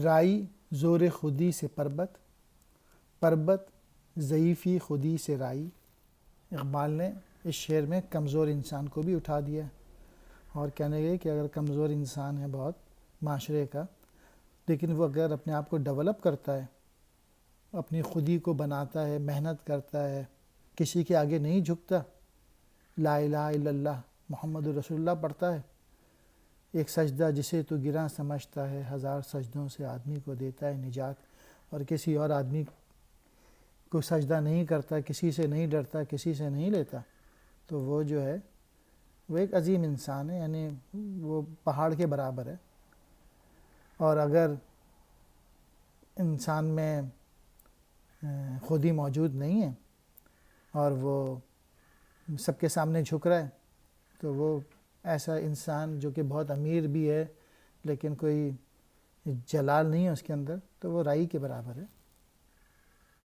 رائی زور خودی سے پربت، پربت ضعیفی خودی سے رائی۔ اقبال نے اس شعر میں کمزور انسان کو بھی اٹھا دیا اور کہنے گئے کہ اگر کمزور انسان ہے بہت معاشرے کا، لیکن وہ اگر اپنے آپ کو ڈیولپ کرتا ہے، اپنی خودی کو بناتا ہے، محنت کرتا ہے، کسی کے آگے نہیں جھکتا، لا الہ الا اللہ محمد رسول اللہ پڑھتا ہے، ایک سجدہ جسے تو گراں سمجھتا ہے، ہزار سجدوں سے آدمی کو دیتا ہے نجات، اور کسی اور آدمی کو سجدہ نہیں کرتا، کسی سے نہیں ڈرتا، کسی سے نہیں لیتا، تو وہ جو ہے وہ ایک عظیم انسان ہے، یعنی وہ پہاڑ کے برابر ہے۔ اور اگر انسان میں خودی موجود نہیں ہے اور وہ سب کے سامنے جھک رہا ہے، تو وہ ایسا انسان جو کہ بہت امیر بھی ہے لیکن کوئی جلال نہیں ہے اس کے اندر، تو وہ رائی کے برابر ہے۔